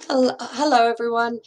Hello everyone.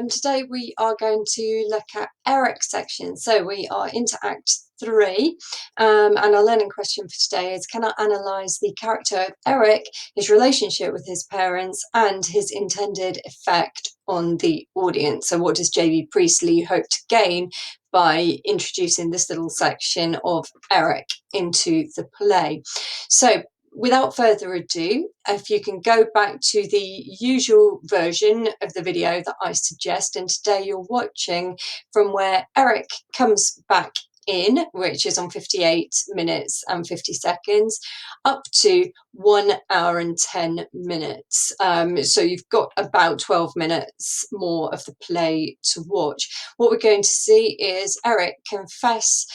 Today we are going to look at Eric's section. So we are into Act 3 and our learning question for today is, can I analyse the character of Eric, his relationship with his parents and his intended effect on the audience? So what does J.B. Priestley hope to gain by introducing this little section of Eric into the play? So without further ado, if you can go back to the usual version of the video that I suggest, and today you're watching from where Eric comes back in, which is on 58 minutes and 50 seconds, up to 1 hour and 10 minutes. So you've got about 12 minutes more of the play to watch. What we're going to see is Eric confess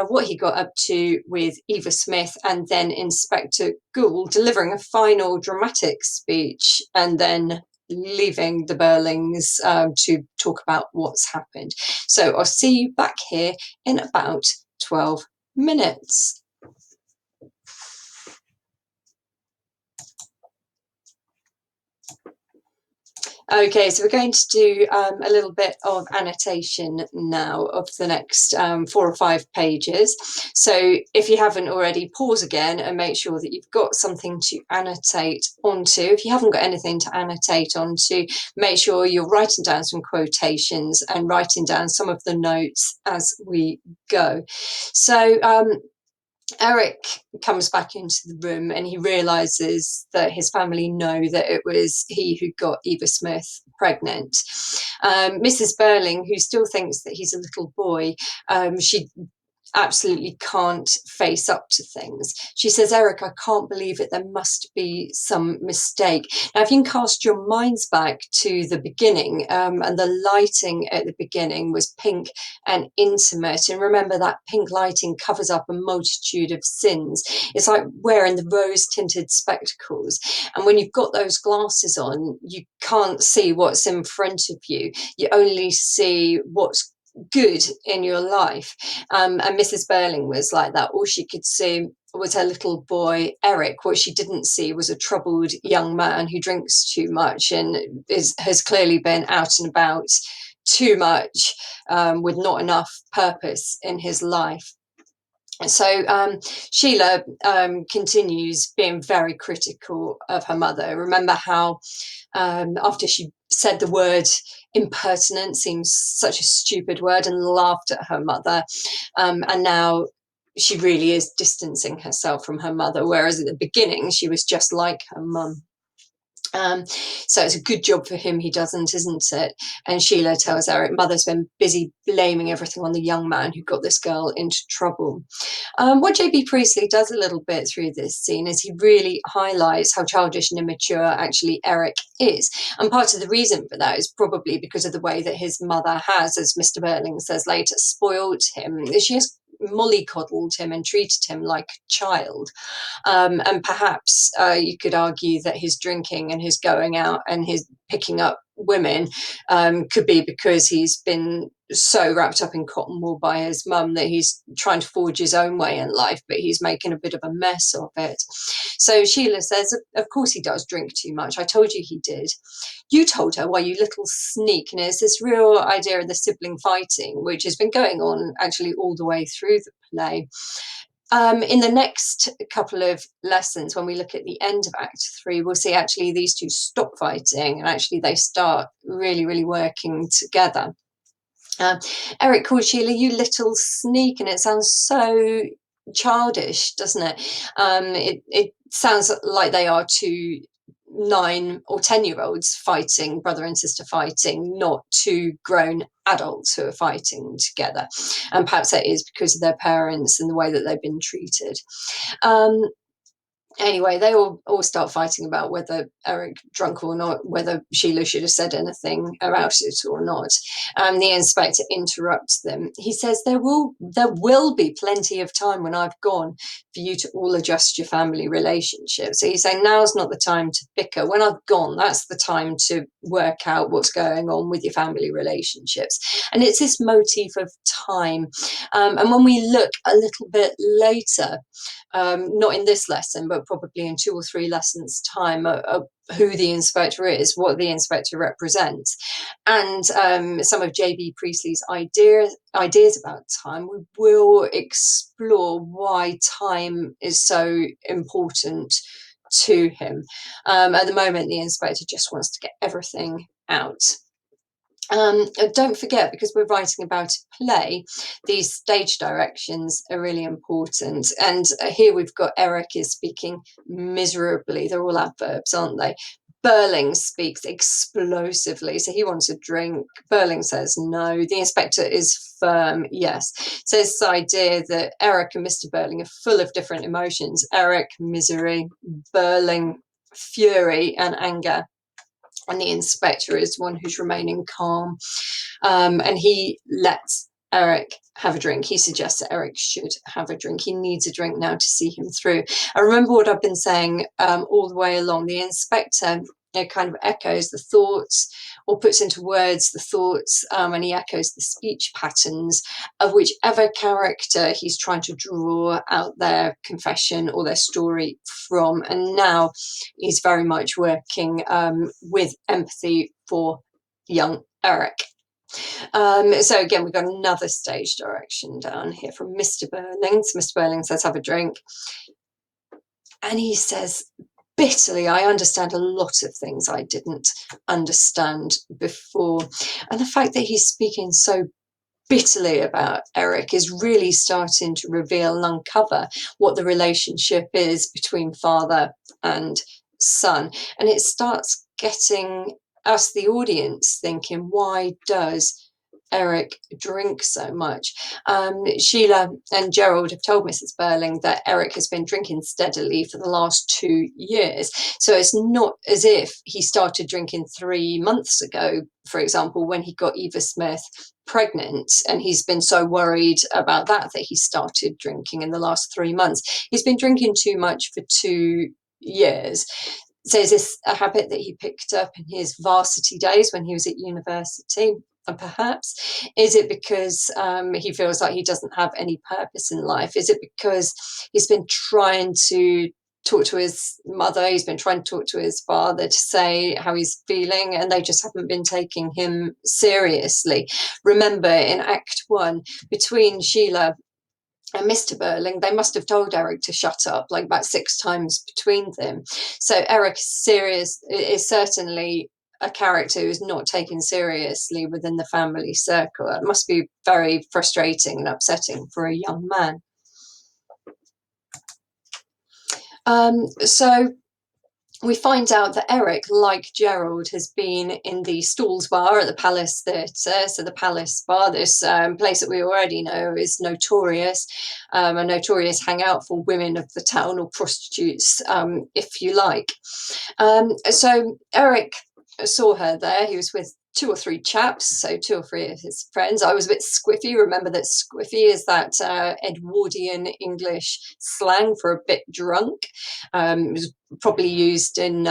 what he got up to with Eva Smith, and then Inspector Goole delivering a final dramatic speech, and then leaving the Burlings to talk about what's happened. So I'll see you back here in about 12 minutes. Okay, so we're going to do a little bit of annotation now of the next 4 or 5 pages. So if you haven't already, pause again and make sure that you've got something to annotate onto. If you haven't got anything to annotate onto, make sure you're writing down some quotations and writing down some of the notes as we go. So Eric comes back into the room and he realises that his family know that it was he who got Eva Smith pregnant. Mrs. Burling, who still thinks that he's a little boy, she absolutely can't face up to things. She says, Eric, I can't believe it. There must be some mistake. Now, if you can cast your minds back to the beginning, and the lighting at the beginning was pink and intimate. And remember that pink lighting covers up a multitude of sins. It's like wearing the rose-tinted spectacles. And when you've got those glasses on, you can't see what's in front of you. You only see what's good in your life. And Mrs. Burling was like that. All she could see was her little boy Eric. What she didn't see was a troubled young man who drinks too much and has clearly been out and about too much, with not enough purpose in his life. So Sheila continues being very critical of her mother. Remember how after she said the word impertinent, seems such a stupid word, and laughed at her mother, and now she really is distancing herself from her mother, whereas at the beginning she was just like her mum. So it's a good job for him he doesn't, isn't it? And Sheila tells Eric, mother's been busy blaming everything on the young man who got this girl into trouble. What J.B. Priestley does a little bit through this scene is he really highlights how childish and immature actually Eric is. And part of the reason for that is probably because of the way that his mother has, as Mr. Burling says later, spoiled him. She has mollycoddled him and treated him like a child. And perhaps you could argue that his drinking and his going out and his picking up women could be because he's been so wrapped up in cotton wool by his mum that he's trying to forge his own way in life, but he's making a bit of a mess of it. So Sheila says, of course he does drink too much. I told you he did. You told her, why, you little sneak. And it's this real idea of the sibling fighting, which has been going on actually all the way through the play. In the next couple of lessons, when we look at the end of Act 3, we'll see actually these two stop fighting and actually they start really, really working together. Eric calls Sheila, you little sneak, and it sounds so childish, doesn't it? It sounds like they are two 9 or 10-year-olds fighting, brother and sister fighting, not two grown adults who are fighting together. And perhaps that is because of their parents and the way that they've been treated. Anyway, they all start fighting about whether Eric drunk or not, whether Sheila should have said anything about it or not. The inspector interrupts them. He says, there will be plenty of time when I've gone for you to all adjust your family relationship. So he's saying now's not the time to bicker. When I've gone, that's the time to work out what's going on with your family relationships. And it's this motif of time. And when we look a little bit later, not in this lesson, but probably in 2 or 3 lessons' time, who the inspector is, what the inspector represents, and some of J.B. Priestley's ideas about time. We will explore why time is so important to him. At the moment, the inspector just wants to get everything out. Don't forget, because we're writing about a play, these stage directions are really important. And here we've got Eric is speaking miserably. They're all adverbs, aren't they? Burling speaks explosively, so he wants a drink. Burling says no. The inspector is firm, yes. So it's this idea that Eric and Mr. Burling are full of different emotions. Eric, misery; Burling, fury and anger. And the inspector is one who's remaining calm. And he lets Eric have a drink. He suggests that Eric should have a drink. He needs a drink now to see him through. I remember what I've been saying all the way along. The inspector kind of echoes the thoughts, or puts into words the thoughts, and he echoes the speech patterns of whichever character he's trying to draw out their confession or their story from. And now he's very much working with empathy for young Eric. So again, we've got another stage direction down here from Mr. Burling. So Mr. Burling says, have a drink. And he says, bitterly, I understand a lot of things I didn't understand before. And the fact that he's speaking so bitterly about Eric is really starting to reveal and uncover what the relationship is between father and son. And it starts getting us, the audience, thinking, why does Eric drink so much? Sheila and Gerald have told Mrs. Burling that Eric has been drinking steadily for the last 2 years. So it's not as if he started drinking 3 months ago, for example, when he got Eva Smith pregnant, and he's been so worried about that he started drinking in the last 3 months. He's been drinking too much for 2 years. So is this a habit that he picked up in his varsity days when he was at university? And perhaps, is it because he feels like he doesn't have any purpose in life? Is it because he's been trying to talk to his mother, he's been trying to talk to his father to say how he's feeling, and they just haven't been taking him seriously? Remember, in Act 1, between Sheila and Mr. Burling, they must have told Eric to shut up like about 6 times between them. So Eric is certainly a character who's not taken seriously within the family circle. It must be very frustrating and upsetting for a young man. So we find out that Eric, like Gerald, has been in the Stalls Bar at the Palace Theatre. So the Palace Bar, this place that we already know is notorious, a notorious hangout for women of the town, or prostitutes, if you like. So Eric saw her there. He was with 2 or 3 chaps, so 2 or 3 of his friends. I was a bit squiffy. Remember that squiffy is that Edwardian English slang for a bit drunk. It was probably used in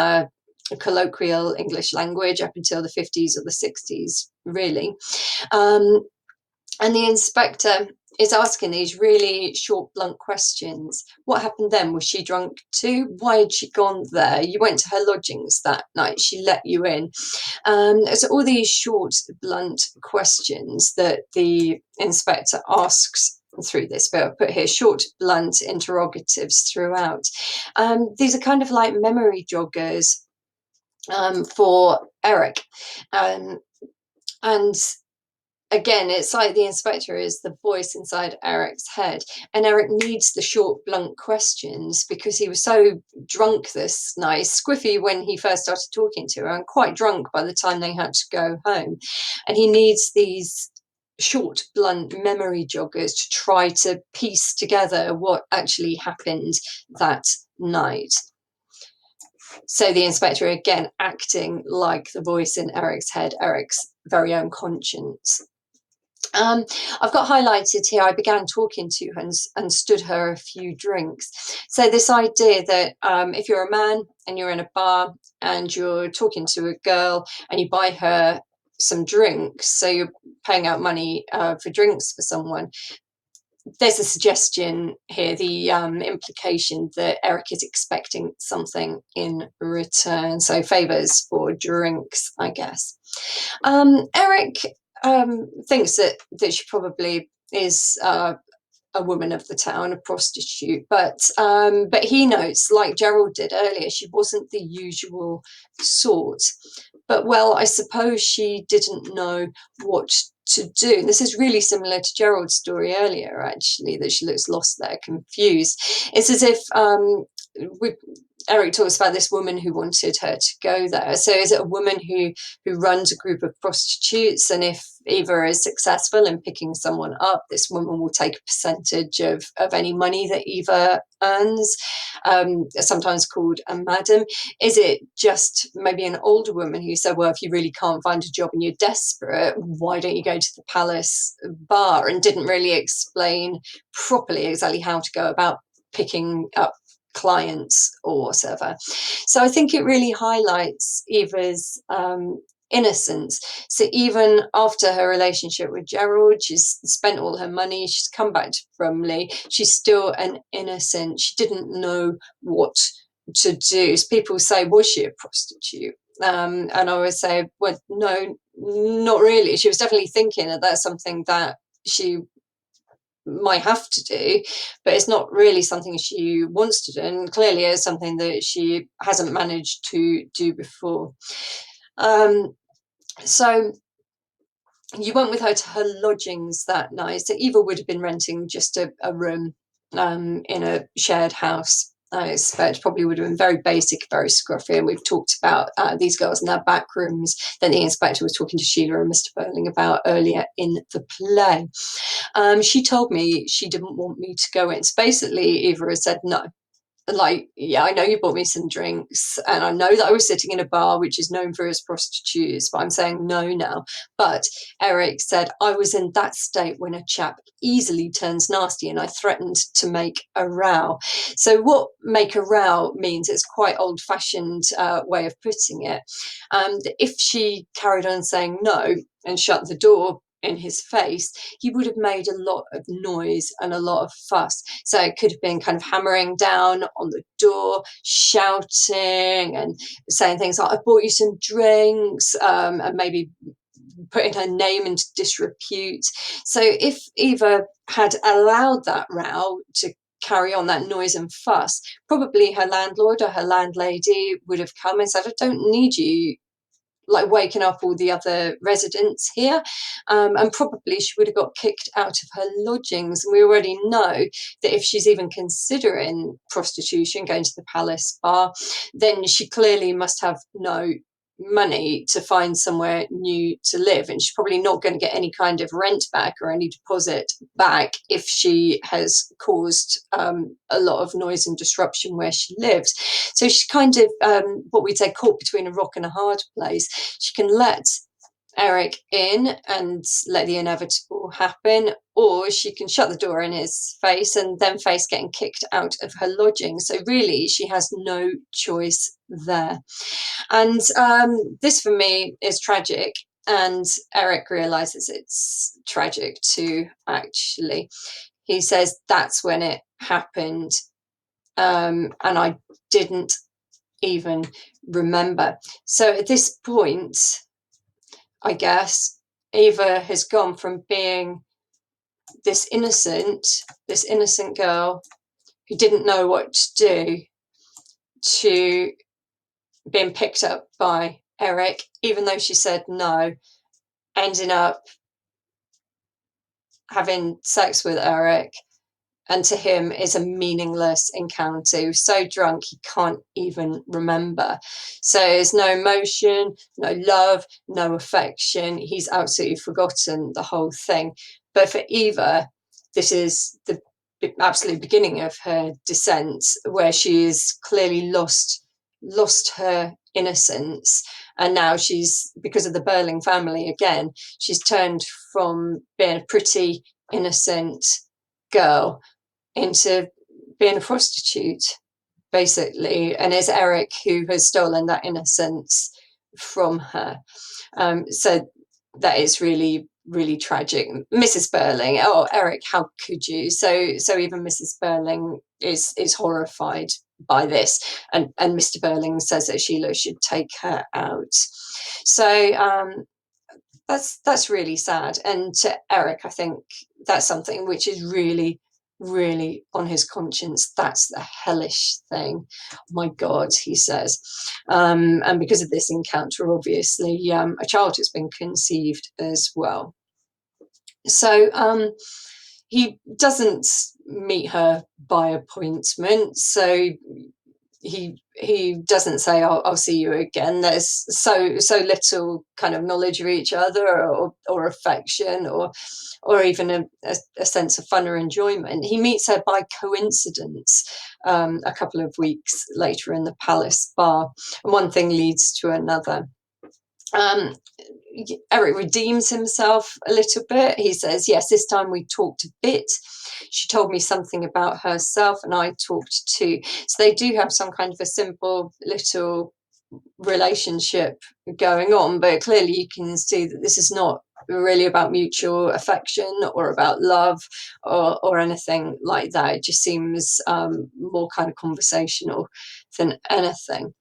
colloquial English language up until the 50s or the 60s, really. And the inspector is asking these really short, blunt questions. What happened then? Was she drunk too? Why had she gone there? You went to her lodgings that night. She let you in. So all these short, blunt questions that the inspector asks through this, but I've put here short, blunt interrogatives throughout. These are kind of like memory joggers for Eric. And again, it's like the inspector is the voice inside Eric's head, and Eric needs the short, blunt questions because he was so drunk this night, squiffy when he first started talking to her, and quite drunk by the time they had to go home. And he needs these short, blunt memory joggers to try to piece together what actually happened that night. So the inspector, again, acting like the voice in Eric's head, Eric's very own conscience. I've got highlighted here, I began talking to her and stood her a few drinks. So this idea that if you're a man and you're in a bar and you're talking to a girl and you buy her some drinks, so you're paying out money for drinks for someone, there's a suggestion here, the implication that Eric is expecting something in return, so favors for drinks, I guess. Eric thinks that she probably is a woman of the town, a prostitute, but he notes, like Gerald did earlier, she wasn't the usual sort. But well, I suppose she didn't know what to do. And this is really similar to Gerald's story earlier, actually, that she looks lost there, confused. It's as if we Eric talks about this woman who wanted her to go there. So is it a woman who runs a group of prostitutes, and if Eva is successful in picking someone up, this woman will take a percentage of any money that Eva earns, sometimes called a madam? Is it just maybe an older woman who said, well, if you really can't find a job and you're desperate, why don't you go to the Palace bar, and didn't really explain properly exactly how to go about picking up clients or whatever. So I think it really highlights Eva's innocence. So even after her relationship with Gerald, she's spent all her money, she's come back to Brumley, she's still an innocent. She didn't know what to do. So people say, was she a prostitute? And I always say, well, no, not really. She was definitely thinking that that's something that she might have to do, but it's not really something she wants to do, and clearly it's something that she hasn't managed to do before. So you went with her to her lodgings that night. So Eva would have been renting just a room in a shared house. I expect probably would have been very basic, very scruffy. And we've talked about these girls in their back rooms that the inspector was talking to Sheila and Mr. Burling about earlier in the play. She told me she didn't want me to go in. So basically, Eva has said no. Like, yeah, I know you bought me some drinks, and I know that I was sitting in a bar which is known for its prostitutes, but I'm saying no now. But Eric said I was in that state when a chap easily turns nasty, and I threatened to make a row. So what make a row means, it's quite old-fashioned way of putting it. If she carried on saying no and shut the door in his face, he would have made a lot of noise and a lot of fuss. So it could have been kind of hammering down on the door, shouting and saying things like, I bought you some drinks, and maybe putting her name into disrepute. So if Eva had allowed that row to carry on, that noise and fuss, probably her landlord or her landlady would have come and said, I don't need you like waking up all the other residents here, and probably she would have got kicked out of her lodgings. And we already know that if she's even considering prostitution, going to the Palace bar, then she clearly must have no money to find somewhere new to live, and she's probably not going to get any kind of rent back or any deposit back if she has caused a lot of noise and disruption where she lives. So she's kind of what we'd say caught between a rock and a hard place. She can let Eric in and let the inevitable happen, or she can shut the door in his face and then face getting kicked out of her lodging. So really, she has no choice there. And this for me is tragic. And Eric realizes it's tragic too, actually. He says that's when it happened. And I didn't even remember. So at this point, I guess, Eva has gone from being this innocent girl who didn't know what to do, to being picked up by Eric, even though she said no, ending up having sex with Eric, and to him is a meaningless encounter. He was so drunk he can't even remember. So there's no emotion, no love, no affection. He's absolutely forgotten the whole thing. But for Eva, this is the absolute beginning of her descent, where she is clearly lost her innocence, and now she's, because of the Burling family again, she's turned from being a pretty innocent girl into being a prostitute, basically. And it's Eric who has stolen that innocence from her. So that is really really tragic. Mrs. Burling, oh Eric, how could you? So even Mrs. Burling is horrified by this, and Mr. Burling says that Sheila should take her out. So that's really sad. And to Eric, I think that's something which is really, really on his conscience. That's the hellish thing. Oh my God, he says. And because of this encounter, obviously, a child has been conceived as well. So he doesn't meet her by appointment. So he doesn't say, I'll see you again. There's so little kind of knowledge of each other, or affection, or even a sense of fun or enjoyment. He meets her by coincidence a couple of weeks later in the palace bar, and one thing leads to another. Eric redeems himself a little bit. He says, yes, this time we talked a bit. She told me something about herself and I talked too. So they do have some kind of a simple little relationship going on, but clearly you can see that this is not really about mutual affection or about love or anything like that. It just seems more kind of conversational than anything.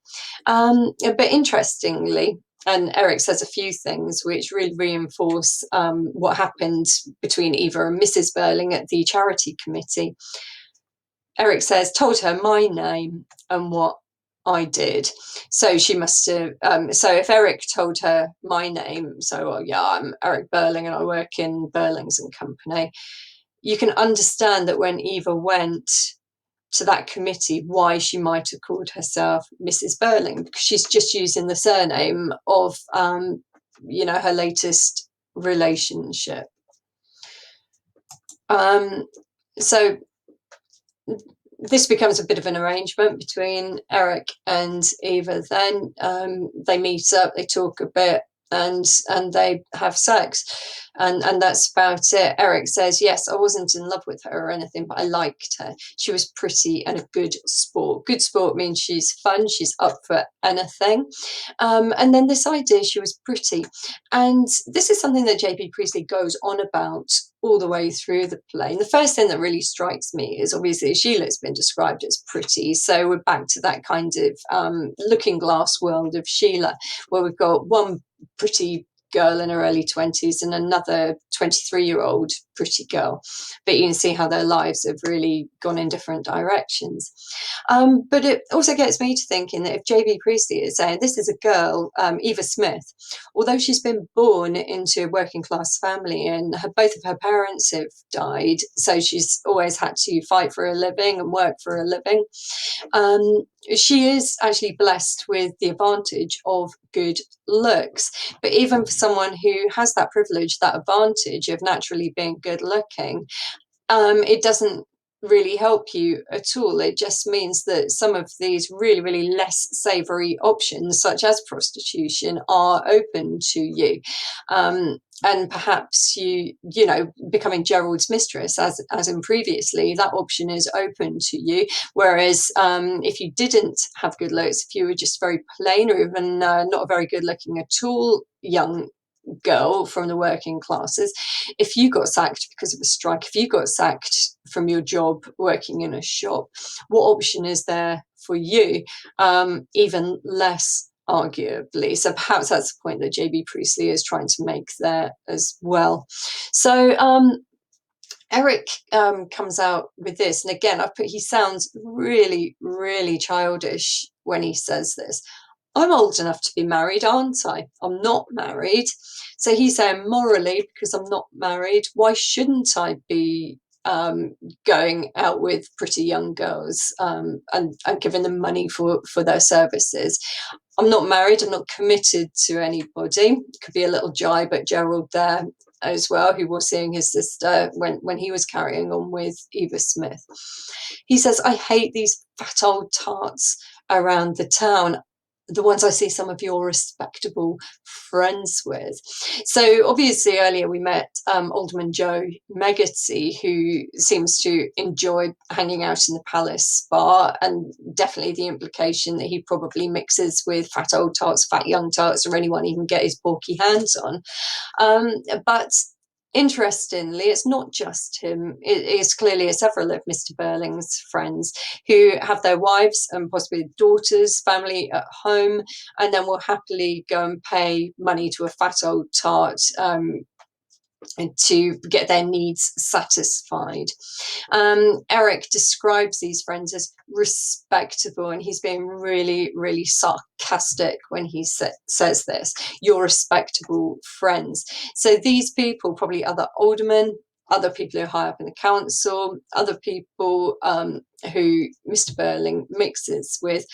But interestingly, and Eric says a few things which really reinforce what happened between Eva and Mrs. Burling at the charity committee. Eric says, told her my name and what I did. So she must have, so if Eric told her my name, so, well, yeah, I'm Eric Burling and I work in Burlings and Company, you can understand that when Eva went to that committee, why she might have called herself Mrs. Burling, because she's just using the surname of, her latest relationship. So this becomes a bit of an arrangement between Eric and Eva. Then they meet up, they talk a bit, and they have sex, and that's about it. Eric says, yes, I wasn't in love with her or anything, but I liked her. She was pretty and a good sport. Good sport means she's fun, she's up for anything. And then this idea she was pretty, and this is something that J.B. Priestley goes on about all the way through the play. And the first thing that really strikes me is obviously Sheila's been described as pretty, so we're back to that kind of looking glass world of Sheila, where we've got one pretty girl in her early 20s and another 23-year-old pretty girl, but you can see how their lives have really gone in different directions. But it also gets me to thinking that if J.B. Priestley is saying this is a girl, Eva Smith, although she's been born into a working class family and both of her parents have died, so she's always had to fight for a living and work for a living, she is actually blessed with the advantage of good looks. But even for someone who has that privilege, that advantage of naturally being good looking, it doesn't really help you at all. It just means that some of these really, really less savoury options, such as prostitution, are open to you. And perhaps becoming Gerald's mistress, as in previously, that option is open to you. Whereas if you didn't have good looks, if you were just very plain or even not very good looking at all, young girl from the working classes, if you got sacked because of a strike, if you got sacked from your job working in a shop, what option is there for you? Even less, arguably. So perhaps that's the point that J.B. Priestley is trying to make there as well. So Eric comes out with this, and again, he sounds really, really childish when he says this. I'm old enough to be married, aren't I? I'm not married. So he's saying morally, because I'm not married, why shouldn't I be going out with pretty young girls and giving them money for their services? I'm not married, I'm not committed to anybody. Could be a little jibe at Gerald there as well, who was seeing his sister when he was carrying on with Eva Smith. He says, I hate these fat old tarts around the town, the ones I see some of your respectable friends with. So obviously earlier we met Alderman Joe Megarty, who seems to enjoy hanging out in the palace bar, and definitely the implication that he probably mixes with fat old tarts, fat young tarts, or anyone he can get his porky hands on. But Interestingly, it's not just him. It is clearly several of Mr. Burling's friends who have their wives and possibly daughters, family at home, and then will happily go and pay money to a fat old tart to get their needs satisfied. Eric describes these friends as respectable, and he's being really, really sarcastic when he says this. You're respectable friends. So these people, probably other aldermen, other people who are high up in the council, other people who Mr. Burling mixes with,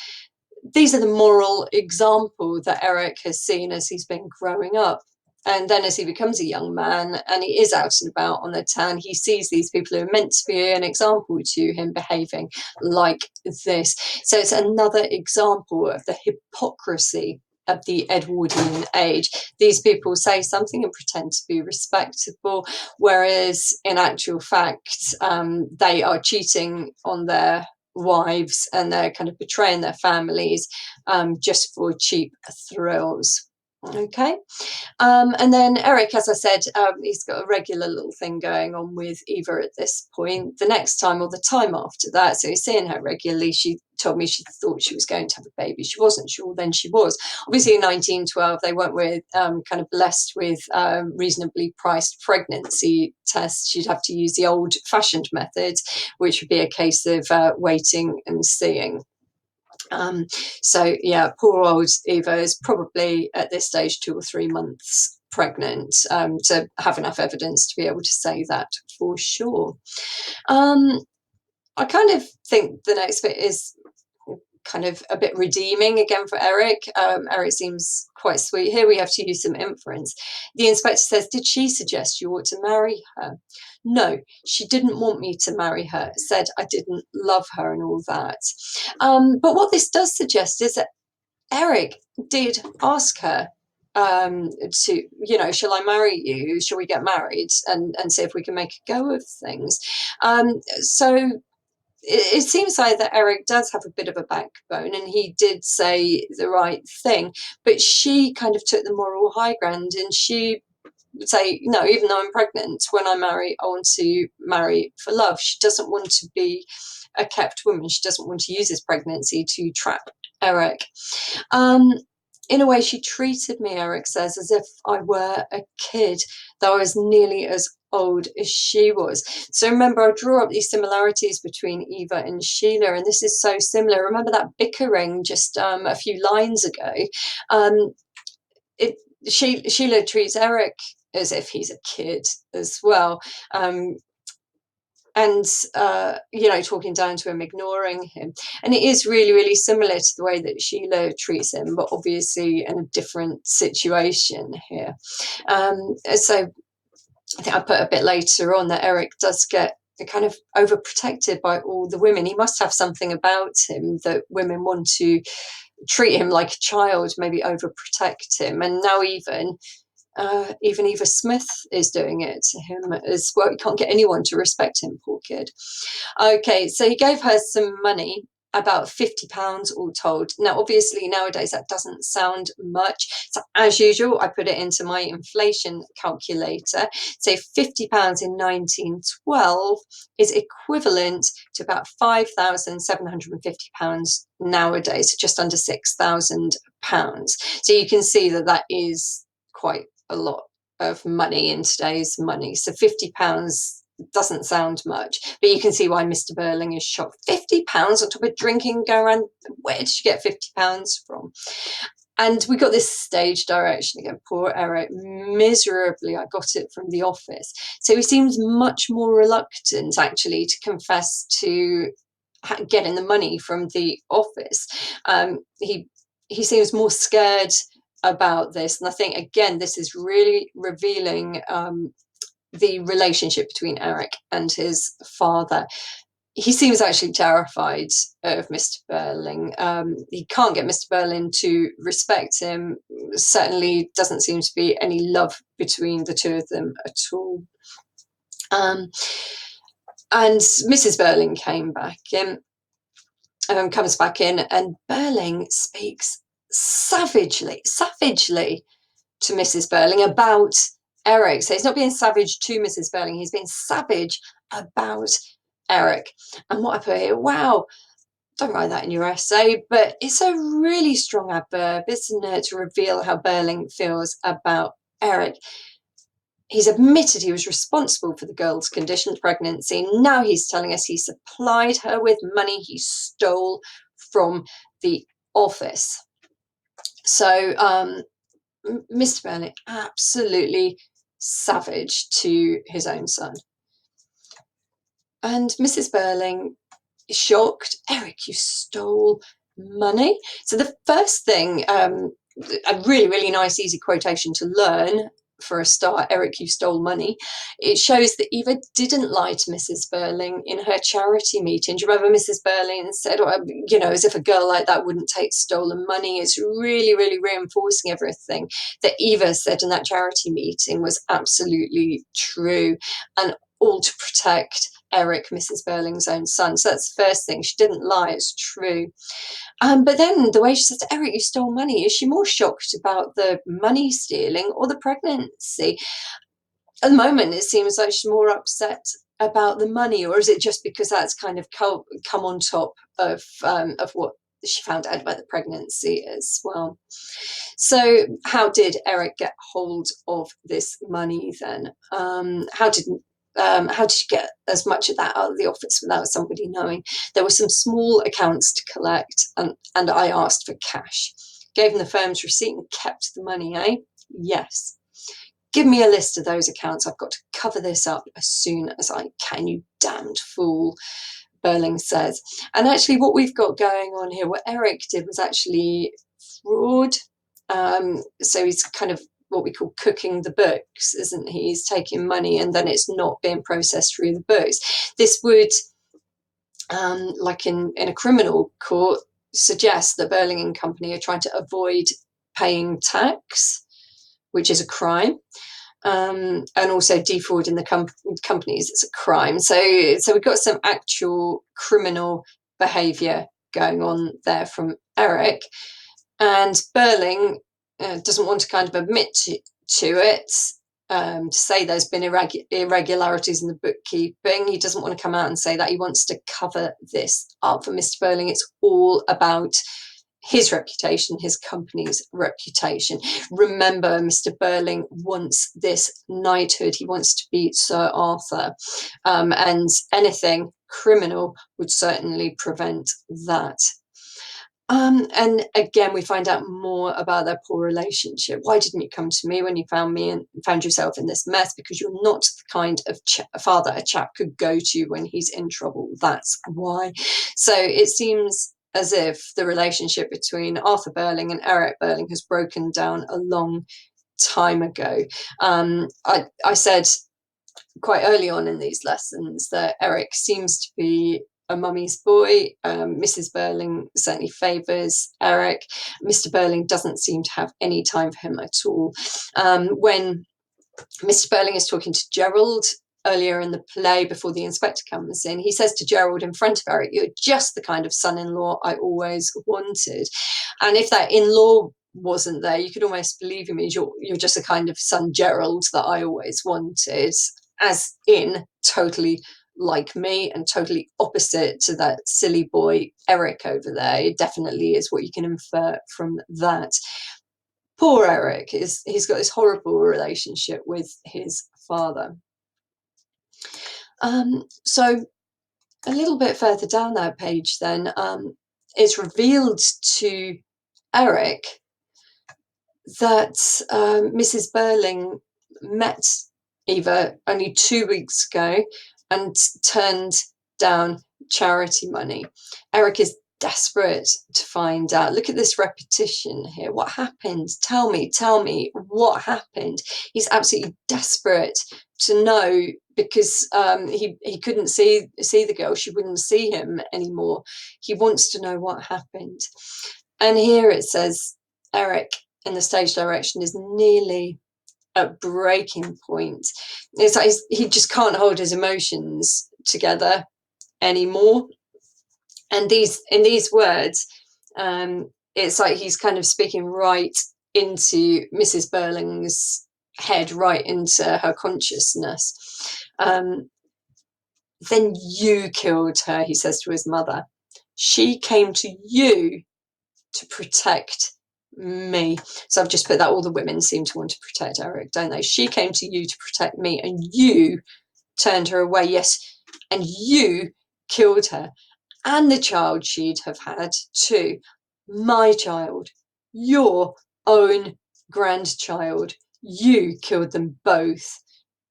these are the moral example that Eric has seen as he's been growing up. And then as he becomes a young man and he is out and about on the town, he sees these people who are meant to be an example to him behaving like this. So it's another example of the hypocrisy of the Edwardian age. These people say something and pretend to be respectable, whereas in actual fact, they are cheating on their wives and they're kind of betraying their families just for cheap thrills. Okay. And then Eric, as I said, he's got a regular little thing going on with Eva at this point. The next time or the time after that, so he's seeing her regularly. She told me she thought she was going to have a baby. She wasn't sure, then she was. Obviously, in 1912, they weren't with, kind of blessed with reasonably priced pregnancy tests. She'd have to use the old-fashioned method, which would be a case of waiting and seeing. So yeah, poor old Eva is probably at this stage 2 or 3 months pregnant to have enough evidence to be able to say that for sure. I kind of think the next bit is kind of a bit redeeming again for Eric. Eric seems quite sweet here. We have to use some inference. The inspector says, did she suggest you ought to marry her? No, she didn't want me to marry her. Said I didn't love her and all that. But what this does suggest is that Eric did ask her to, shall I marry you? Shall we get married and see if we can make a go of things? So it seems like that Eric does have a bit of a backbone and he did say the right thing, but she kind of took the moral high ground and she would say, no, even though I'm pregnant, when I marry, I want to marry for love. She doesn't want to be a kept woman. She doesn't want to use this pregnancy to trap Eric. In a way, she treated me, Eric says, as if I were a kid, though I was nearly as old as she was. So remember, I draw up these similarities between Eva and Sheila, and this is so similar. Remember that bickering just a few lines ago? Sheila treats Eric as if he's a kid as well. And talking down to him, ignoring him, and it is really, really similar to the way that Sheila treats him, but obviously in a different situation here. So I think I put a bit later on that Eric does get kind of overprotected by all the women. He must have something about him that women want to treat him like a child, maybe overprotect him, and now even Eva Smith is doing it to him as well. He can't get anyone to respect him, poor kid. Okay, so he gave her some money, about £50 all told. Now, obviously, nowadays that doesn't sound much. So, as usual, I put it into my inflation calculator. So, £50 in 1912 is equivalent to about £5,750 nowadays, so just under £6,000. So, you can see that that is quite a lot of money in today's money. So £50 doesn't sound much, but you can see why Mr. Burling is shocked. £50 on top of drinking, go around. Where did you get £50 from? And we got this stage direction again. Poor Eric, miserably. I got it from the office. So he seems much more reluctant, actually, to confess to getting the money from the office. He seems more scared about this, and I think again this is really revealing the relationship between Eric and his father. He seems actually terrified of Mr. Burling. He can't get Mr. Burling to respect him. Certainly doesn't seem to be any love between the two of them at all. And Mrs. Burling comes back in, and Burling speaks savagely to Mrs. Burling about Eric. So he's not being savage to Mrs. Burling, he's being savage about Eric. And what I put here, wow, don't write that in your essay, but it's a really strong adverb, isn't it, to reveal how Burling feels about Eric. He's admitted he was responsible for the girl's conditioned pregnancy. Now he's telling us he supplied her with money he stole from the office. So Mr. Burling, absolutely savage to his own son. And Mrs. Burling is shocked. Eric, you stole money. So the first thing, a really, really nice, easy quotation to learn for a start, Eric, you stole money. It shows that Eva didn't lie to Mrs. Burling in her charity meeting. Do you remember Mrs. Burling said, you know, as if a girl like that wouldn't take stolen money? It's really, really reinforcing everything that Eva said in that charity meeting was absolutely true, and all to protect Eric, Mrs. Burling's own son. So that's the first thing. She didn't lie, it's true. But then the way she says to Eric, you stole money, is she more shocked about the money stealing or the pregnancy? At the moment, it seems like she's more upset about the money, or is it just because that's kind of come on top of what she found out about the pregnancy as well? So how did Eric get hold of this money then? How did you get as much of that out of the office without somebody knowing? There were some small accounts to collect, and I asked for cash. Gave them the firm's receipt and kept the money, eh? Yes. Give me a list of those accounts. I've got to cover this up as soon as I can, you damned fool, Burling says. And actually what we've got going on here, what Eric did was actually fraud. So he's kind of what we call cooking the books, isn't he? He's taking money and then it's not being processed through the books. This would, like in a criminal court, suggest that Burling and Company are trying to avoid paying tax, which is a crime. And also defrauding the companies, it's a crime. So we've got some actual criminal behaviour going on there from Eric. And Burling doesn't want to kind of admit to it, to say there's been irregularities in the bookkeeping. He doesn't want to come out and say that. He wants to cover this up. For Mr. Burling, it's all about his reputation, his company's reputation. Remember, Mr. Burling wants this knighthood. He wants to be Sir Arthur. And anything criminal would certainly prevent that. And again, we find out more about their poor relationship. Why didn't you come to me when you found me and found yourself in this mess? Because you're not the kind of father a chap could go to when he's in trouble. That's why. So it seems as if the relationship between Arthur Burling and Eric Burling has broken down a long time ago. I said quite early on in these lessons that Eric seems to be a mummy's boy. Mrs. Burling certainly favours Eric. Mr. Burling doesn't seem to have any time for him at all. When Mr. Burling is talking to Gerald earlier in the play before the inspector comes in, he says to Gerald in front of Eric, you're just the kind of son-in-law I always wanted. And if that in-law wasn't there, you could almost believe him as you're just the kind of son, Gerald, that I always wanted, as in totally like me and totally opposite to that silly boy Eric over there. It definitely is what you can infer from that. Poor Eric, he's got this horrible relationship with his father. So a little bit further down that page then, it's revealed to Eric that Mrs. Burling met Eva only 2 weeks ago and turned down charity money. Eric is desperate to find out. Look at this repetition here. What happened? Tell me what happened. He's absolutely desperate to know, because he couldn't see the girl. She wouldn't see him anymore. He wants to know what happened. And here it says Eric in the stage direction is nearly at breaking point. It's like he just can't hold his emotions together anymore. And in these words, it's like he's kind of speaking right into Mrs. Burling's head right into her consciousness. Then you killed her, he says to his mother. She came to you to protect me. So I've just put that all the women seem to want to protect Eric, don't they? She came to you to protect me, and you turned her away. Yes, and you killed her and the child she'd have had too. My child, your own grandchild. You killed them both.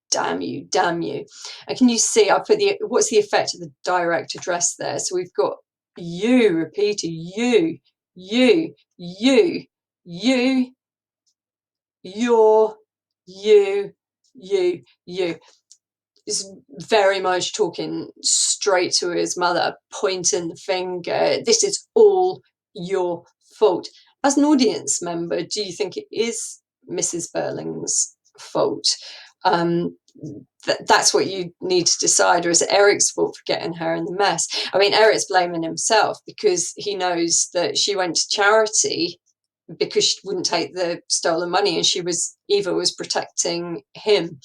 Damn you, damn you. And can you see, I put what's the effect of the direct address there? So we've got you repeated, you, you, you, your, you. Is very much talking straight to his mother, pointing the finger. This is all your fault. As an audience member, do you think it is Mrs. Burling's fault? That's what you need to decide, or is it Eric's fault for getting her in the mess? I mean, Eric's blaming himself because he knows that she went to charity because she wouldn't take the stolen money, and Eva was protecting him.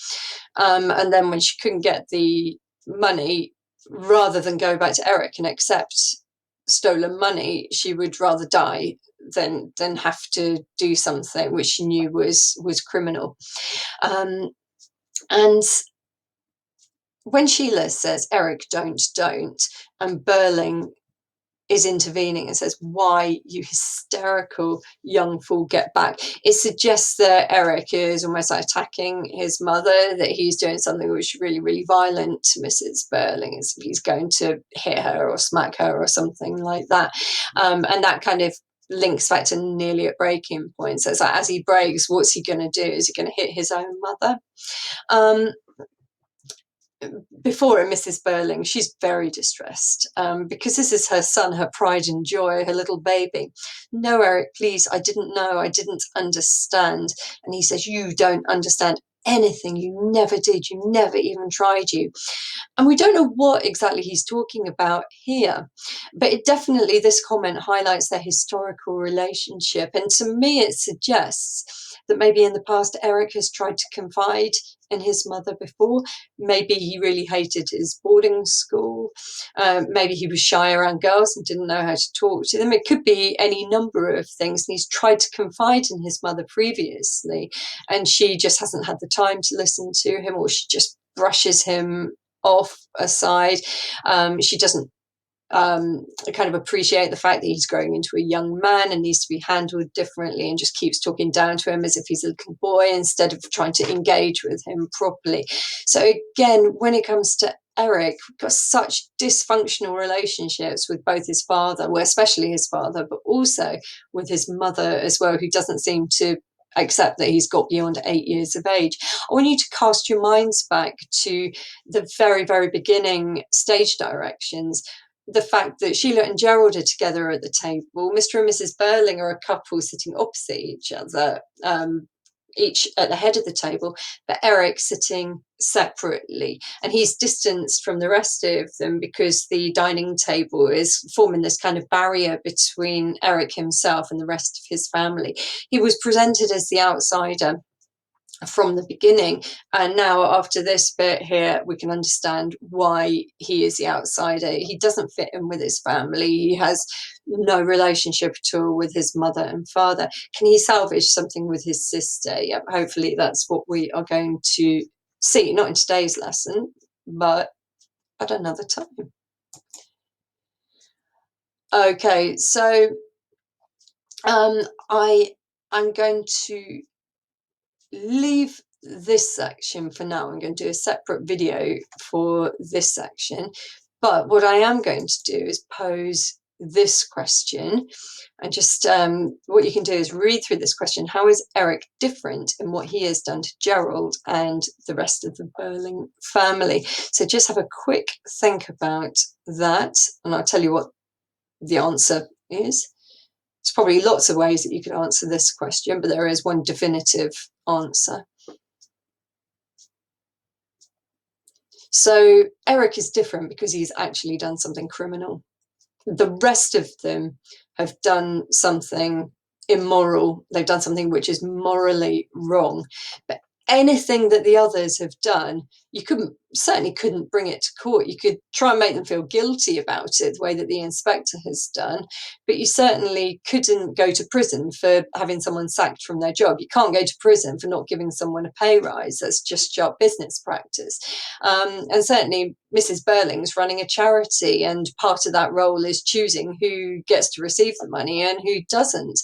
And then when she couldn't get the money, rather than go back to Eric and accept stolen money, she would rather die than have to do something which she knew was criminal. And when Sheila says, Eric, don't, and Burling is intervening and says, why, you hysterical young fool, get back. It suggests that Eric is almost like attacking his mother, that he's doing something which is really, really violent to Mrs. Burling. He's going to hit her or smack her or something like that. And that kind of links back to nearly at breaking point. So it's like, as he breaks, what's he going to do? Is he going to hit his own mother? Before it, Mrs. Burling, she's very distressed because this is her son, her pride and joy, her little baby. No, Eric, please, I didn't know, I didn't understand. And he says, you don't understand anything, you never did, you never even tried you. And we don't know what exactly he's talking about here, but it definitely, this comment highlights their historical relationship. And to me, it suggests that maybe in the past, Eric has tried to confide in his mother before. Maybe he really hated his boarding school. Maybe he was shy around girls and didn't know how to talk to them. It could be any number of things. And he's tried to confide in his mother previously, and she just hasn't had the time to listen to him, or she just brushes him off aside. She doesn't kind of appreciate the fact that he's growing into a young man and needs to be handled differently, and just keeps talking down to him as if he's a little boy instead of trying to engage with him properly. So again, when it comes to Eric, we've got such dysfunctional relationships with both his father, well, especially his father, but also with his mother as well, who doesn't seem to accept that he's got beyond 8 years of age. I want you to cast your minds back to the very, very beginning stage directions. The fact that Sheila and Gerald are together at the table, Mr. and Mrs. Burling are a couple sitting opposite each other, each at the head of the table, but Eric sitting separately, and he's distanced from the rest of them because the dining table is forming this kind of barrier between Eric himself and the rest of his family. He was presented as the outsider from the beginning, and now after this bit here we can understand why he is the outsider. He doesn't fit in with his family, he has no relationship at all with his mother and father. Can he salvage something with his sister? Yep, hopefully that's what we are going to see, not in today's lesson, but at another time. Okay, so I'm going to leave this section for now. I'm going to do a separate video for this section, but what I am going to do is pose this question, and just what you can do is read through this question. How is Eric different in what he has done to Gerald and the rest of the Burling family? So just have a quick think about that, and I'll tell you what the answer is. There's probably lots of ways that you could answer this question, but there is one definitive answer. So Eric is different because he's actually done something criminal. The rest of them have done something immoral. They've done something which is morally wrong. But anything that the others have done, you certainly couldn't bring it to court. You could try and make them feel guilty about it, the way that the inspector has done, but you certainly couldn't go to prison for having someone sacked from their job. You can't go to prison for not giving someone a pay rise. That's just sharp business practice. And certainly Mrs. Burling's running a charity, and part of that role is choosing who gets to receive the money and who doesn't.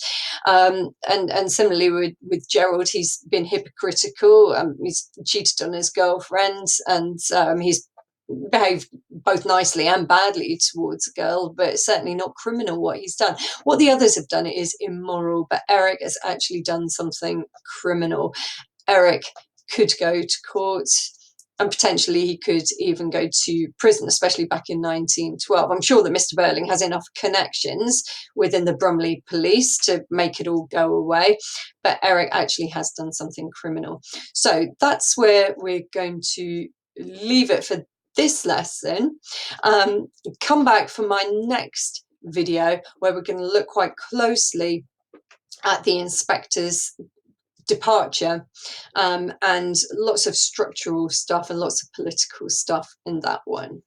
And similarly with Gerald, he's been hypocritical. He's cheated on his girlfriend, and he's behaved both nicely and badly towards a girl, but it's certainly not criminal what he's done. What the others have done is immoral, but Eric has actually done something criminal. Eric could go to court, and potentially he could even go to prison, especially back in 1912. I'm sure that Mr. Burling has enough connections within the Bromley police to make it all go away, but Eric actually has done something criminal. So that's where we're going to leave it for this lesson. Come back for my next video, where we're going to look quite closely at the inspector's departure, and lots of structural stuff and lots of political stuff in that one.